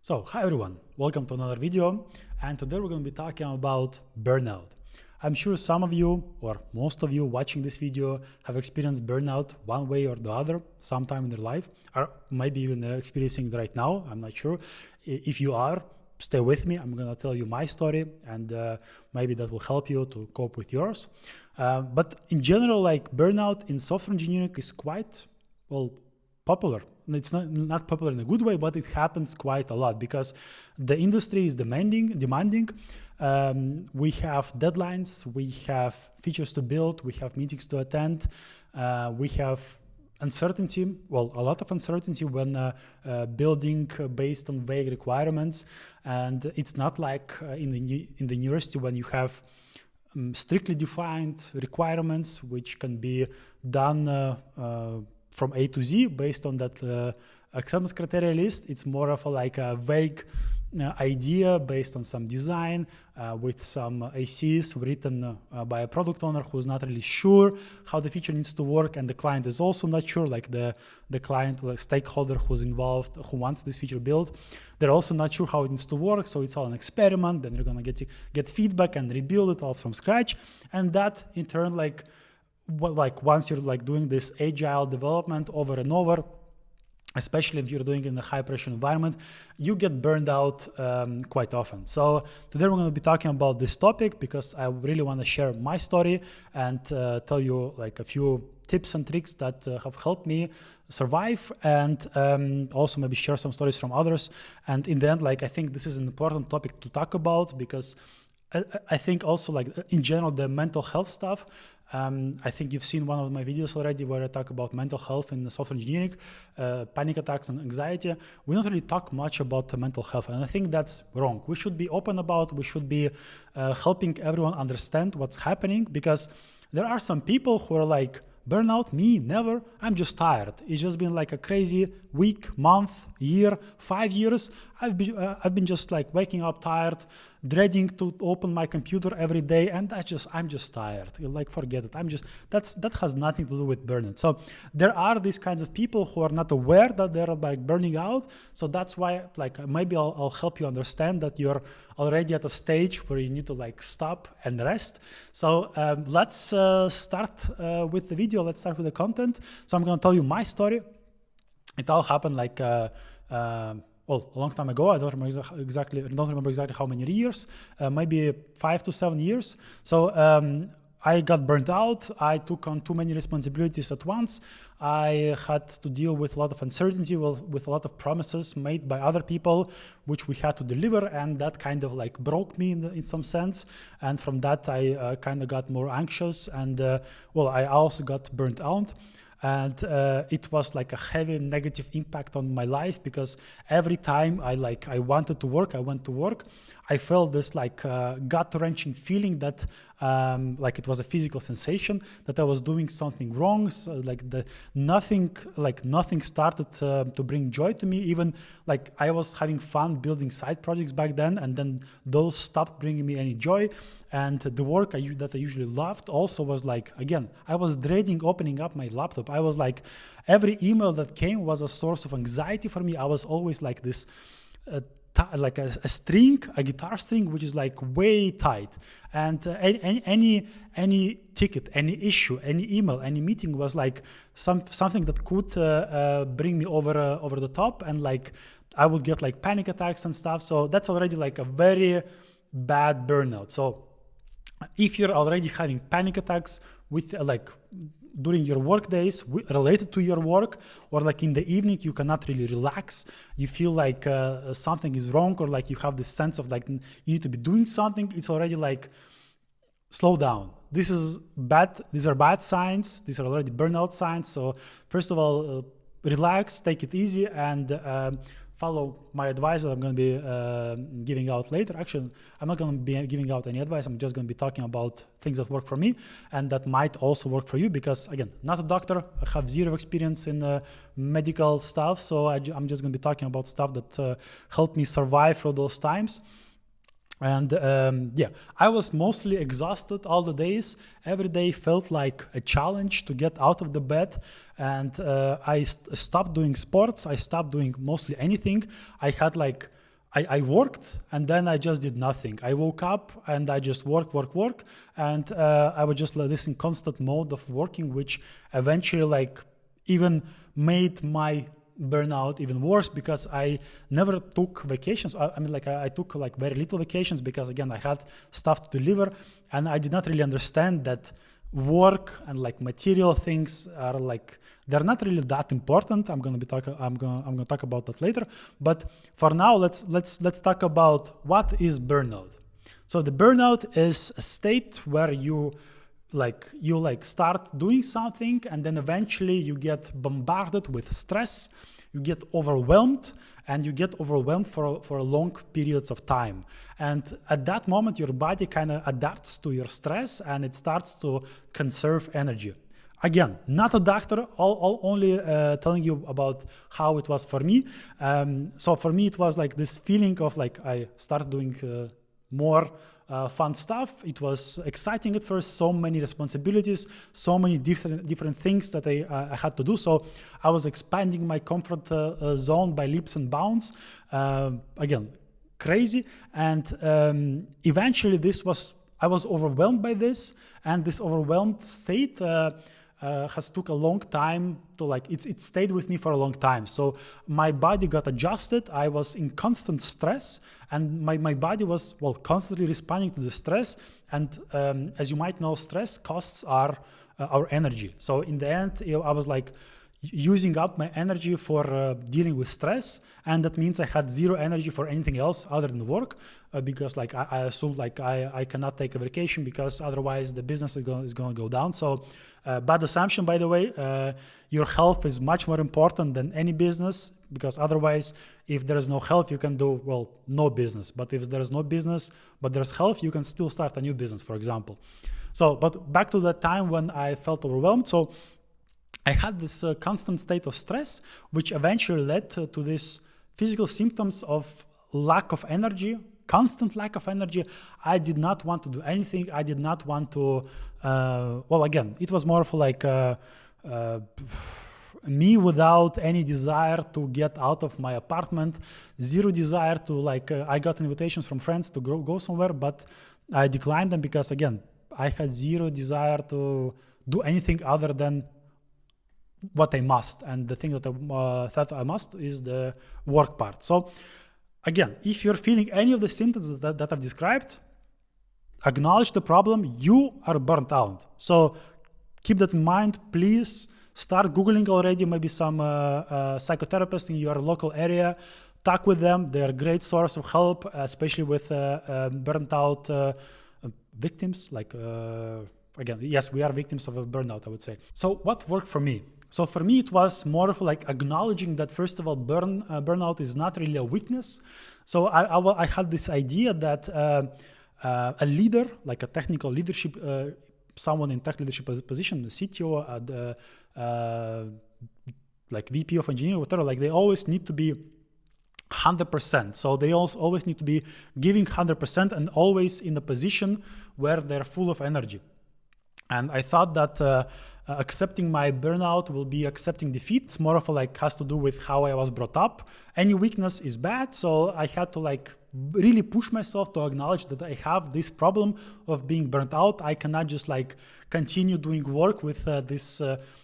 So, hi everyone, welcome to another video, and today we're going to be talking about burnout. I'm sure some of you, or most of you watching this video, have experienced burnout one way or the other sometime in their life, or maybe even experiencing it right now, I'm not sure. If you are, stay with me, I'm going to tell you my story, and maybe that will help you to cope with yours. But in general, like burnout in software engineering is quite, well, popular. It's not popular in a good way, but it happens quite a lot because the industry is demanding. We have deadlines, we have features to build, we have meetings to attend, we have uncertainty, well, a lot of uncertainty when building based on vague requirements. And it's not like in the university when you have strictly defined requirements which can be done from A to Z based on that acceptance criteria list. It's more of a vague idea based on some design with some ACs written by a product owner who's not really sure how the feature needs to work, and the client is also not sure, like the client, like stakeholder who's involved, who wants this feature built, they're also not sure how it needs to work. So it's all an experiment. Then you're gonna get feedback and rebuild it all from scratch, and that in turn, once you're doing this agile development over and over, especially if you're doing it in a high pressure environment, you get burned out quite often. So today we're going to be talking about this topic because I really want to share my story and tell you a few tips and tricks that have helped me survive, and also maybe share some stories from others. And in the end, I think this is an important topic to talk about because I think also in general, the mental health stuff, I think you've seen one of my videos already where I talk about mental health in software engineering, panic attacks and anxiety. We don't really talk much about mental health, and I think that's wrong. We should be open about, we should be helping everyone understand what's happening, because there are some people who are like, burnout, me, never, I'm just tired. It's just been like a crazy week, month, year, 5 years. I've been just waking up tired, dreading to open my computer every day, and I'm just tired. Forget it. That has nothing to do with burnout. So there are these kinds of people who are not aware that they're burning out. So that's why maybe I'll help you understand that you're already at a stage where you need to stop and rest. So let's start with the video. Let's start with the content. So I'm going to tell you my story. It all happened a long time ago. I don't remember exactly how many years, maybe 5 to 7 years. So I got burnt out. I took on too many responsibilities at once. I had to deal with a lot of uncertainty, with a lot of promises made by other people, which we had to deliver, and that kind of broke me in some sense. And from that, I kind of got more anxious, and I also got burnt out. And it was a heavy negative impact on my life, because every time I wanted to work, I went to work, I felt this gut-wrenching feeling that it was a physical sensation that I was doing something wrong. So nothing started to bring joy to me. Even I was having fun building side projects back then, and then those stopped bringing me any joy. And the work that I usually loved also was again, I was dreading opening up my laptop. I was every email that came was a source of anxiety for me. I was always this a guitar string, which is way tight. And any ticket, any issue, any email, any meeting was something that could bring me over the top, and I would get panic attacks and stuff. So that's already a very bad burnout. So if you're already having panic attacks with during your work days related to your work, or in the evening you cannot really relax, you feel something is wrong, or you have this sense of you need to be doing something, it's already slow down. This is bad. These are bad signs. These are already burnout signs. So first of all, relax, take it easy, and follow my advice that I'm going to be giving out later. Actually, I'm not going to be giving out any advice. I'm just going to be talking about things that work for me and that might also work for you, because again, not a doctor, I have zero experience in medical stuff. So I'm just going to be talking about stuff that helped me survive through those times. And I was mostly exhausted all the days. Every day felt like a challenge to get out of the bed. And I stopped doing sports. I stopped doing mostly anything. I had I worked and then I just did nothing. I woke up and I just work, and I was just like this in constant mode of working, which eventually like even made my burnout even worse, because I never took vacations. I mean, like I took like very little vacations because again, I had stuff to deliver, and I did not really understand that work and like material things are like, they're not really that important. I'm gonna talk about that later. But for now, let's talk about what is burnout. So the burnout is a state where you start doing something and then eventually you get bombarded with stress, you get overwhelmed, and you get overwhelmed for long periods of time. And at that moment, your body kind of adapts to your stress and it starts to conserve energy. Again, not a doctor, only telling you about how it was for me. So for me, it was like this feeling of like I started doing more fun stuff. It was exciting at first, so many responsibilities, so many different things that I had to do. So I was expanding my comfort zone by leaps and bounds. Again, crazy. And eventually I was overwhelmed by this, and this overwhelmed state has took a long time to like, it stayed with me for a long time. So my body got adjusted. I was in constant stress, and my body was, well, constantly responding to the stress. And as you might know, stress costs our energy. So in the end, I was like using up my energy for dealing with stress, and that means I had zero energy for anything else other than work, because like I assumed like I cannot take a vacation because otherwise the business is going to go down. So bad assumption, by the way. Your health is much more important than any business, because otherwise, if there is no health, you can do, well, no business. But if there is no business but there's health, you can still start a new business, for example. So, but back to that time when I felt overwhelmed. So I had this constant state of stress, which eventually led to this physical symptoms of lack of energy, constant lack of energy. I did not want to do anything. I did not want to, well, again, it was more of like me without any desire to get out of my apartment, zero desire to like, I got invitations from friends to go somewhere, but I declined them because again, I had zero desire to do anything other than what I must, and the thing that I thought I must is the work part. So again, if you're feeling any of the symptoms that I've described, acknowledge the problem. You are burnt out. So keep that in mind. Please start Googling already, maybe some psychotherapists in your local area. Talk with them. They're a great source of help, especially with burnt out victims. Like, again, yes, we are victims of a burnout, I would say. So what worked for me? So for me, it was more of like acknowledging that, first of all, burnout is not really a weakness. So I had this idea that a leader, like a technical leadership, someone in tech leadership position, the CTO, like VP of engineering, whatever, like they always need to be 100%. So they also always need to be giving 100% and always in a position where they're full of energy. And I thought that accepting my burnout will be accepting defeat. It's more of a like has to do with how I was brought up. Any weakness is bad. So I had to like really push myself to acknowledge that I have this problem of being burnt out. I cannot just like continue doing work with this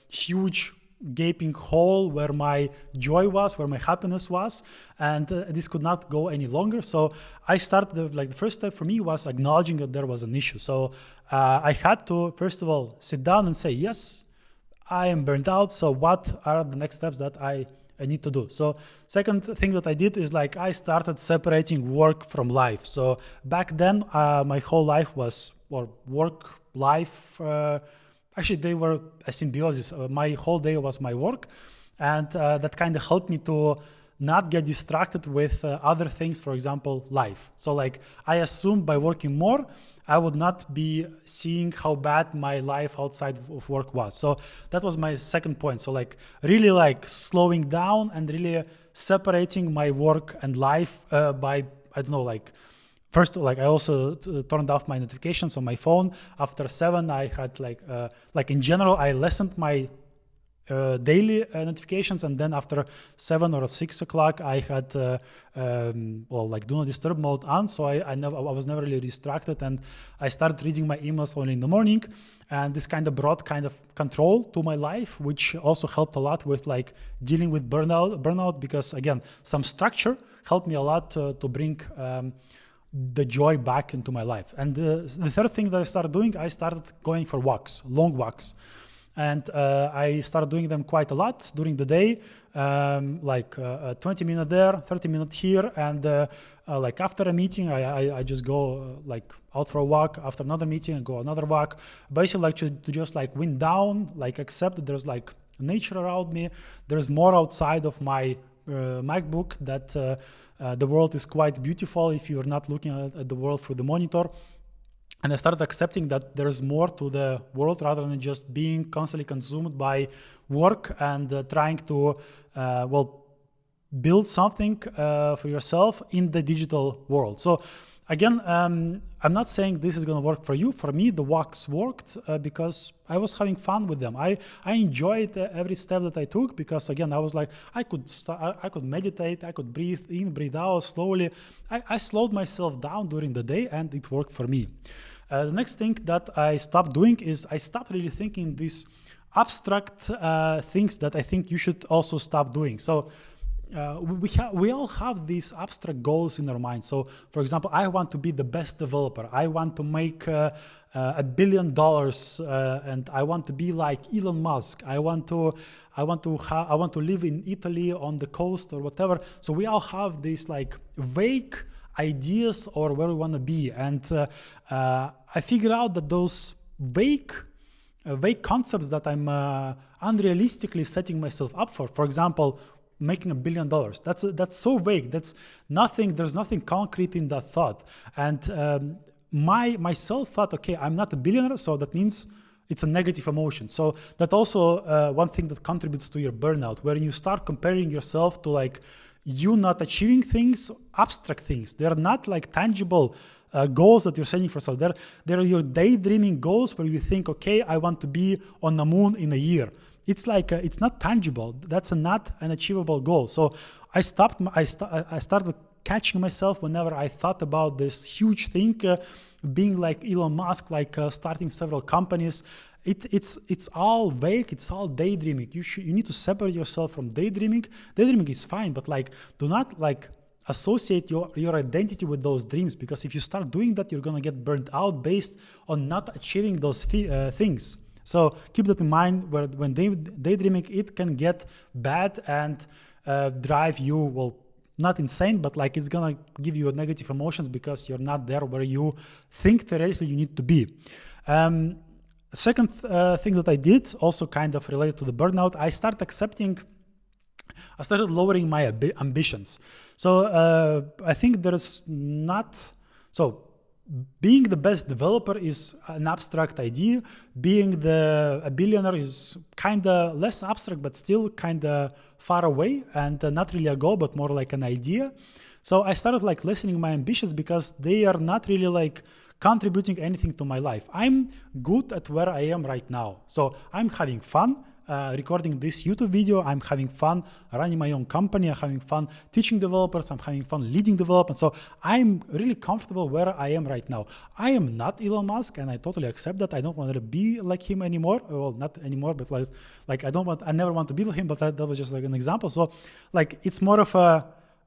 huge gaping hole where my joy was, where my happiness was, and this could not go any longer. So I started, like the first step for me was acknowledging that there was an issue. So I had to, first of all, sit down and say, yes, I am burnt out. So what are the next steps that I need to do? So second thing that I did is like I started separating work from life. So back then, my whole life was, or work, life, actually, they were a symbiosis. My whole day was my work, and that kind of helped me to not get distracted with other things, for example, life. So like I assumed by working more, I would not be seeing how bad my life outside of work was. So that was my second point. So like really like slowing down and really separating my work and life by, I don't know, like first, like I also turned off my notifications on my phone. After 7, I had like in general, I lessened my daily notifications, and then after 7 or 6 o'clock I had well, like do not disturb mode on, so I was never really distracted, and I started reading my emails only in the morning, and this kind of brought kind of control to my life, which also helped a lot with like dealing with burnout, because again, some structure helped me a lot to bring the joy back into my life. And the third thing that I started doing, I started going for walks, long walks. And I started doing them quite a lot during the day, like 20 minutes there, 30 minutes here, and like after a meeting, I just go like out for a walk. After another meeting, I go another walk. Basically, like to just like wind down, like accept that there's like nature around me. There's more outside of my MacBook, that the world is quite beautiful if you're not looking at the world through the monitor. And I started accepting that there's more to the world rather than just being constantly consumed by work and trying to, well, build something for yourself in the digital world. So again, I'm not saying this is going to work for you. For me, the walks worked because I was having fun with them. I enjoyed every step that I took, because again, I was like, I could meditate, I could breathe in, breathe out slowly. I slowed myself down during the day, and it worked for me. The next thing that I stopped doing is I stopped really thinking these abstract things that I think you should also stop doing. So we all have these abstract goals in our mind. So for example, I want to be the best developer. I want to make $1 billion, and I want to be like Elon Musk. I want to live in Italy on the coast or whatever. So we all have these like vague ideas or where we want to be, and I figured out that those vague concepts that I'm unrealistically setting myself up for. For example, making $1 billion. That's so vague. That's nothing. There's nothing concrete in that thought. And myself thought, okay, I'm not a billionaire, so that means it's a negative emotion. So that also one thing that contributes to your burnout, where you start comparing yourself to like you not achieving things, abstract things. They're not like tangible goals that you're setting for yourself. They're your daydreaming goals where you think, okay, I want to be on the moon in a year. It's like it's not tangible. That's not an achievable goal. So I started catching myself whenever I thought about this huge thing, being like Elon Musk, like starting several companies. It's all vague. It's all daydreaming. You need to separate yourself from daydreaming. Daydreaming is fine, but like do not like associate your identity with those dreams, because if you start doing that, you're gonna get burnt out based on not achieving those things. So keep that in mind. When daydreaming, it can get bad and drive you, well, not insane, but like it's gonna give you negative emotions because you're not there where you think theoretically you need to be. Second thing that I did, also kind of related to the burnout, I started lowering my ambitions. So I think being the best developer is an abstract idea. Being a billionaire is kind of less abstract, but still kind of far away, and not really a goal, but more like an idea. So I started like lessening my ambitions because they are not really like contributing anything to my life. I'm good at where I am right now. So I'm having fun recording this YouTube video. I'm having fun running my own company. I'm having fun teaching developers. I'm having fun leading development. So I'm really comfortable where I am right now. I am not Elon Musk, and I totally accept that. I don't want to be like him anymore. Well, not anymore, but like I never want to be like him, but that was just like an example. So like it's more of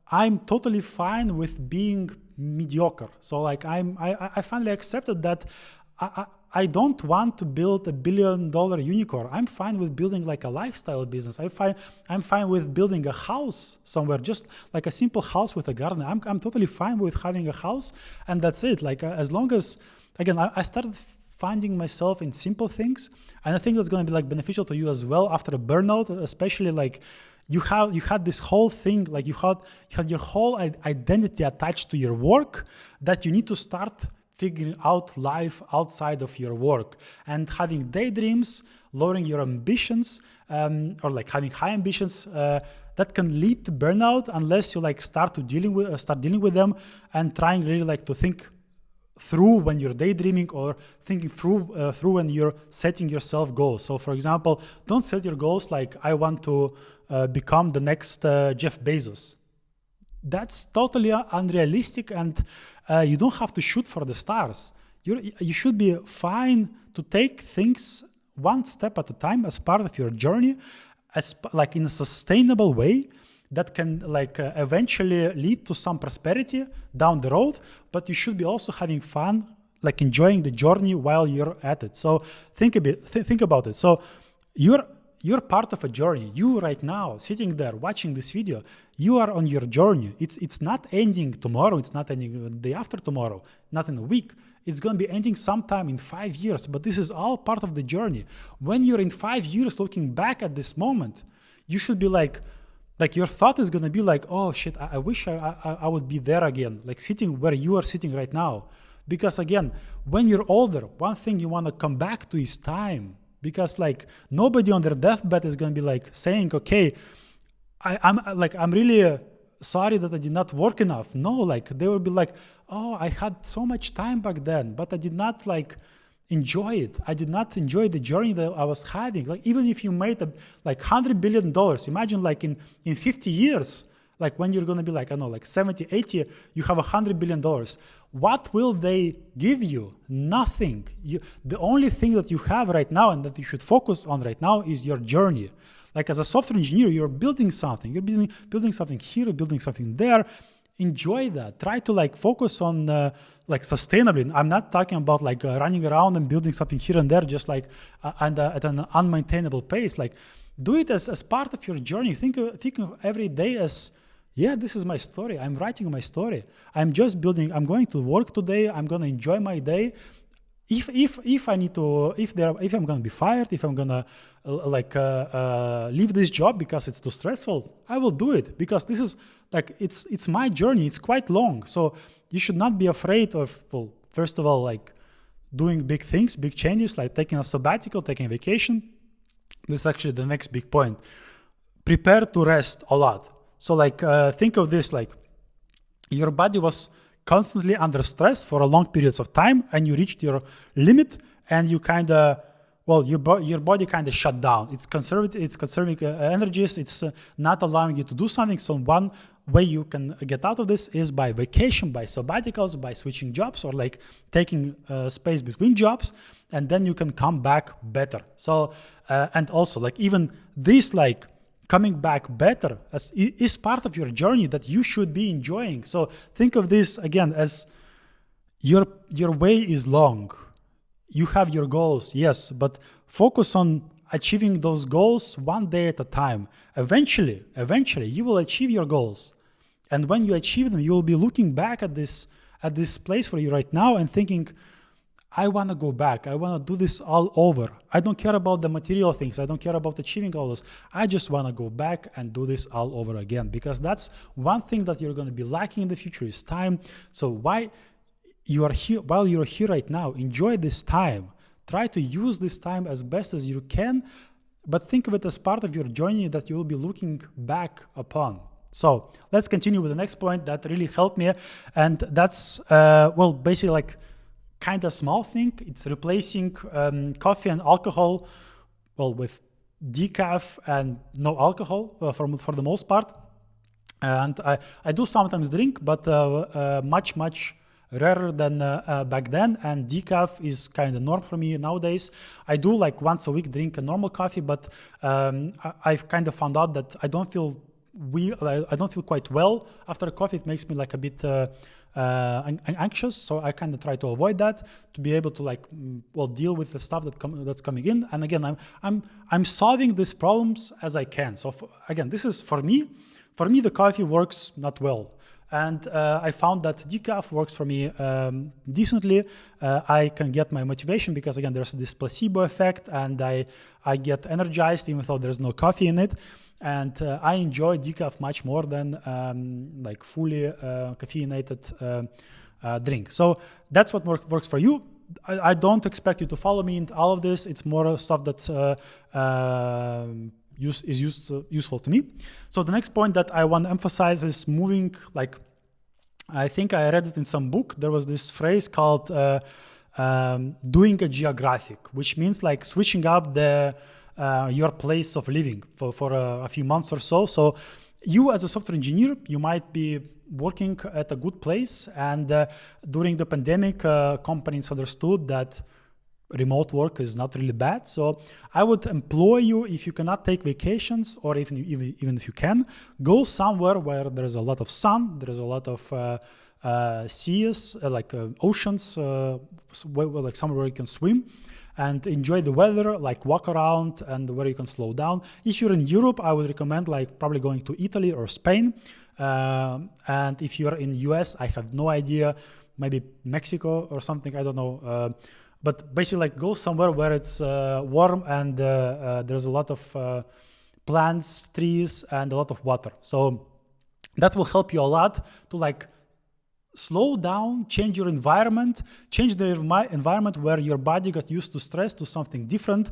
I'm totally fine with being mediocre. So like I finally accepted that I don't want to build $1 billion unicorn. I'm fine with building like a lifestyle business. I'm fine with building a house somewhere, just like a simple house with a garden. I'm totally fine with having a house, and that's it. Like as long as, again, I started finding myself in simple things, and I think that's going to be like beneficial to you as well after a burnout, especially like you had this whole thing, like you had your whole identity attached to your work, that you need to start figuring out life outside of your work, and having daydreams, lowering your ambitions, or like having high ambitions, that can lead to burnout unless you like start dealing with them and trying really like to think through when you're daydreaming, or thinking through when you're setting yourself goals. So for example, don't set your goals like, I want to become the next Jeff Bezos. That's totally unrealistic, and you don't have to shoot for the stars. You should be fine to take things one step at a time as part of your journey, like in a sustainable way that can eventually lead to some prosperity down the road, but you should be also having fun, like enjoying the journey while you're at it. So think about it. So you're part of a journey. You right now sitting there watching this video, you are on your journey. It's not ending tomorrow. It's not ending the day after tomorrow, not in a week. It's going to be ending sometime in 5 years, but this is all part of the journey. When you're in 5 years looking back at this moment, you should be like your thought is going to be like, oh shit, I wish I would be there again, like sitting where you are sitting right now. Because again, when you're older, one thing you want to come back to is time. Because like nobody on their deathbed is going to be like saying, okay, I'm really sorry that I did not work enough. No, like they will be like, oh, I had so much time back then, but I did not like enjoy it. I did not enjoy the journey that I was having. Like even if you made like $100 billion, imagine like in 50 years, like when you're going to be like, I don't know, like 70, 80, you have $100 billion. What will they give you? Nothing. The only thing that you have right now and that you should focus on right now is your journey. Like as a software engineer, you're building something. You're building something here, building something there. Enjoy that. Try to like focus on like sustainably. I'm not talking about like running around and building something here and there, just like at an unmaintainable pace. Like do it as part of your journey. Think of every day as, yeah, this is my story. I'm writing my story. I'm just building. I'm going to work today. I'm going to enjoy my day. If I need to, if I'm going to be fired, if I'm going to leave this job because it's too stressful, I will do it, because this is like, it's my journey. It's quite long. So you should not be afraid of, well, first of all, like doing big things, big changes, like taking a sabbatical, taking a vacation. This is actually the next big point. Prepare to rest a lot. So like, think of this, like your body was constantly under stress for a long periods of time, and you reached your limit, and you kind of, well, your body kind of shut down. It's conserving energies. It's not allowing you to do something. So one way you can get out of this is by vacation, by sabbaticals, by switching jobs, or like taking space between jobs, and then you can come back better. So and also like even this like coming back better is part of your journey that you should be enjoying. So think of this again as your way is long. You have your goals, yes, but focus on achieving those goals one day at a time. Eventually, you will achieve your goals. And when you achieve them, you will be looking back at this place where you're right now and thinking, I want to go back. I want to do this all over. I don't care about the material things. I don't care about achieving all those. I just want to go back and do this all over again, because that's one thing that you're going to be lacking in the future is time. So while you're here right now, enjoy this time. Try to use this time as best as you can, but think of it as part of your journey that you will be looking back upon. So let's continue with the next point that really helped me. And that's, well, basically like kind of small thing. It's replacing coffee and alcohol, well, with decaf and no alcohol for the most part. And I do sometimes drink, but much rarer than back then. And decaf is kind of norm for me nowadays. I do like once a week drink a normal coffee, but I've kind of found out that I don't feel quite well after a coffee. It makes me like a bit anxious, so I kind of try to avoid that, to be able to like deal with the stuff that's coming in. And again, I'm solving these problems as I can. So again, this is for me. For me, the coffee works not well, and I found that decaf works for me decently. I can get my motivation because again, there's this placebo effect, and I get energized even though there's no coffee in it. And I enjoy decaf much more than like fully caffeinated drink. So that's what works for you. I don't expect you to follow me in all of this. It's more stuff that is useful to me. So the next point that I want to emphasize is moving like I think I read it in some book. There was this phrase called doing a geographic, which means like switching up your place of living for a few months or so. So you as a software engineer, you might be working at a good place, and during the pandemic, companies understood that remote work is not really bad. So I would employ you, if you cannot take vacations, or even if you can, go somewhere where there's a lot of sun, there's a lot of seas, like oceans, like somewhere where you can swim and enjoy the weather, like walk around, and where you can slow down. If you're in Europe, I would recommend like probably going to Italy or Spain. And if you're in US, I have no idea, maybe Mexico or something, I don't know. But basically, like, go somewhere where it's warm and there's a lot of plants, trees, and a lot of water. So that will help you a lot to like slow down, change your environment, change the environment where your body got used to stress to something different.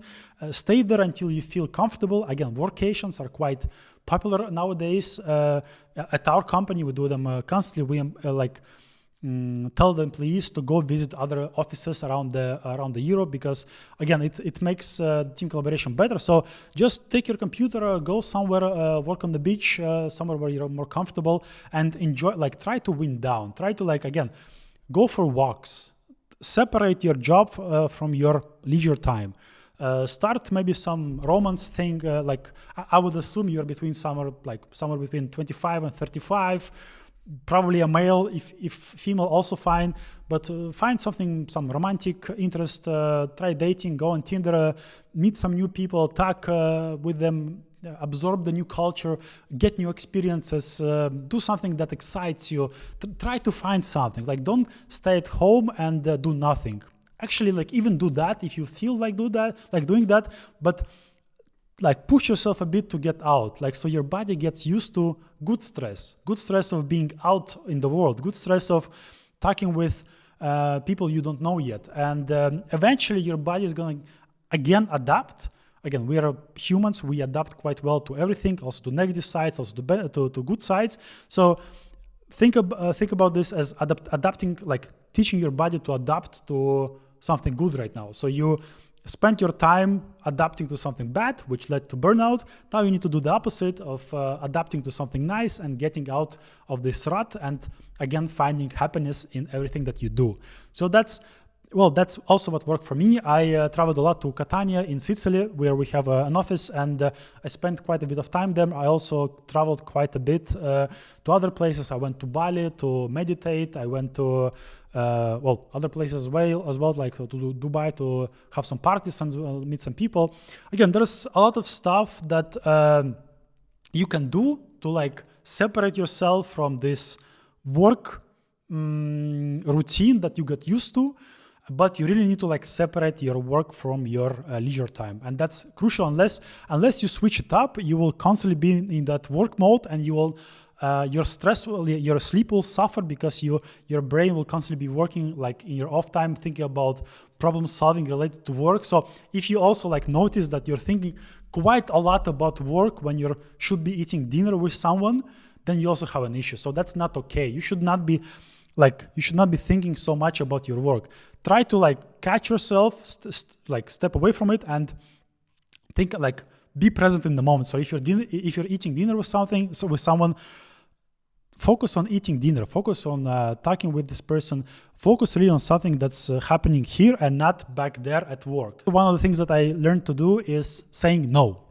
Stay there until you feel comfortable. Again, workations are quite popular nowadays. At our company, we do them constantly. We tell the employees to go visit other offices around the Europe, because again, it makes team collaboration better. So just take your computer, go somewhere, work on the beach, somewhere where you're more comfortable, and enjoy. Like, try to wind down. Try to, like, again, go for walks. Separate your job from your leisure time. Start maybe some romance thing. Like, I would assume you're somewhere between 25 and 35. Probably a male, if female, also fine, but find some romantic interest, try dating, go on Tinder, meet some new people, talk with them, absorb the new culture, get new experiences, do something that excites you. Try to find something. Like, don't stay at home and do nothing. Actually, like, even do that if you feel like doing that, but like, push yourself a bit to get out, like, so your body gets used to good stress of being out in the world, good stress of talking with people you don't know yet. And eventually your body is going to again adapt. Again, we are humans, we adapt quite well to everything, also to negative sides, also to good sides. So think about this as adapting, like teaching your body to adapt to something good right now. So you spent your time adapting to something bad, which led to burnout. Now you need to do the opposite of adapting to something nice and getting out of this rut, and again, finding happiness in everything that you do. So that's also what worked for me. I traveled a lot to Catania in Sicily, where we have an office, and I spent quite a bit of time there. I also traveled quite a bit to other places. I went to Bali to meditate. I went to other places as well, like to Dubai to have some parties and meet some people. Again, there's a lot of stuff that you can do to like separate yourself from this work routine that you got used to, but you really need to like separate your work from your leisure time, and that's crucial. Unless you switch it up, you will constantly be in that work mode, and you will your sleep will suffer, because your brain will constantly be working like in your off time, thinking about problem solving related to work. So if you also like notice that you're thinking quite a lot about work when you should be eating dinner with someone, then you also have an issue. So that's not okay. You should not be thinking so much about your work. Try to like catch yourself, step away from it, and think, like, be present in the moment. So if you're eating dinner with someone, focus on eating dinner. Focus on talking with this person. Focus really on something that's happening here and not back there at work. One of the things that I learned to do is saying no,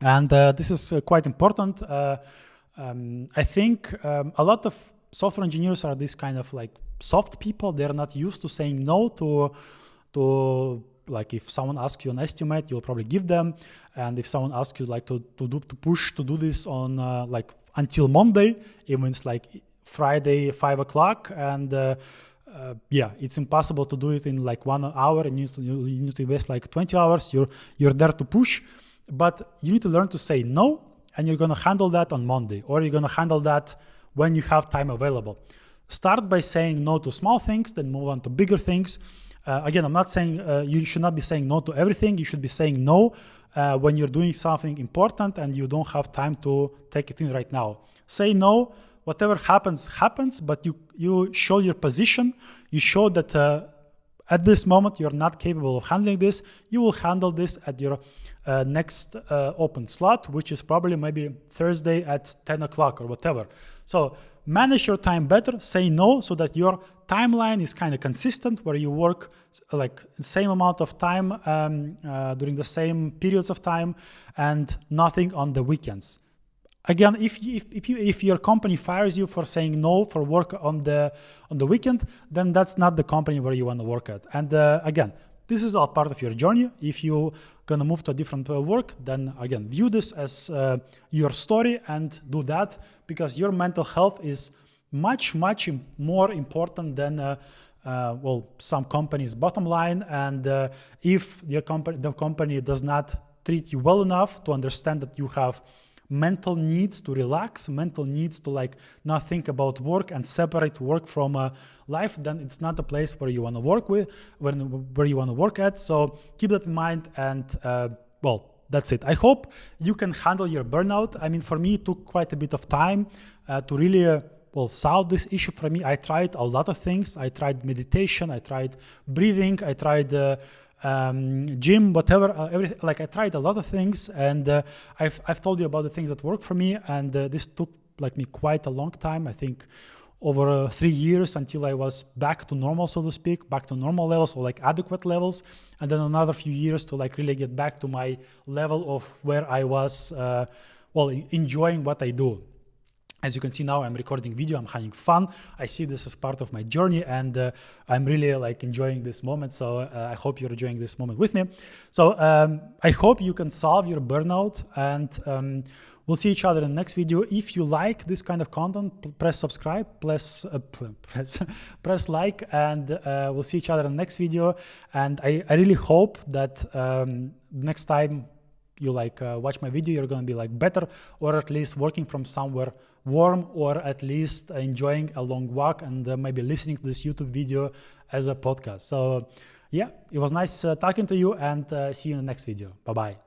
and this is quite important. I think a lot of software engineers are this kind of like soft people. They're not used to saying no to like, if someone asks you an estimate, you'll probably give them. And if someone asks you like to do this on like until Monday, it means like Friday 5 o'clock, and it's impossible to do it in like 1 hour, and you need to invest like 20 hours. You're there to push, but you need to learn to say no, and you're going to handle that on Monday, or you're going to handle that when you have time available. Start by saying no to small things, then move on to bigger things. Again, I'm not saying you should not be saying no to everything. You should be saying no when you're doing something important and you don't have time to take it in right now. Say no whatever happens, but you show your position, you show that at this moment you're not capable of handling this. You will handle this at your next open slot, which is probably maybe Thursday at 10 o'clock or whatever. So manage your time better, say no, so that your timeline is kind of consistent, where you work like the same amount of time during the same periods of time, and nothing on the weekends. Again, if your company fires you for saying no for work on the weekend, then that's not the company where you want to work at. And again, this is all part of your journey. If you're gonna move to a different work, then again, view this as your story and do that, because your mental health is much more important than some company's bottom line. And if the company does not treat you well enough to understand that you have mental needs to relax, mental needs to like not think about work and separate work from life, then it's not a place where you want to work where you want to work at. So keep that in mind. And that's it. I hope you can handle your burnout. I mean, for me, it took quite a bit of time to really solve this issue for me. I tried a lot of things. I tried meditation, I tried breathing, I tried gym, whatever, everything. Like I tried a lot of things, and I've told you about the things that work for me, and this took like me quite a long time. I think over 3 years until I was back to normal, so to speak, back to normal levels, or like adequate levels, and then another few years to like really get back to my level of where I was enjoying what I do. As you can see now, I'm recording video, I'm having fun. I see this as part of my journey, and I'm really like enjoying this moment. So I hope you're enjoying this moment with me. So I hope you can solve your burnout, and we'll see each other in the next video. If you like this kind of content, press subscribe, press like, and we'll see each other in the next video. And I really hope that next time you like watch my video, you're gonna be like better, or at least working from somewhere warm, or at least enjoying a long walk, and maybe listening to this YouTube video as a podcast. So yeah, it was nice talking to you, and see you in the next video. Bye bye.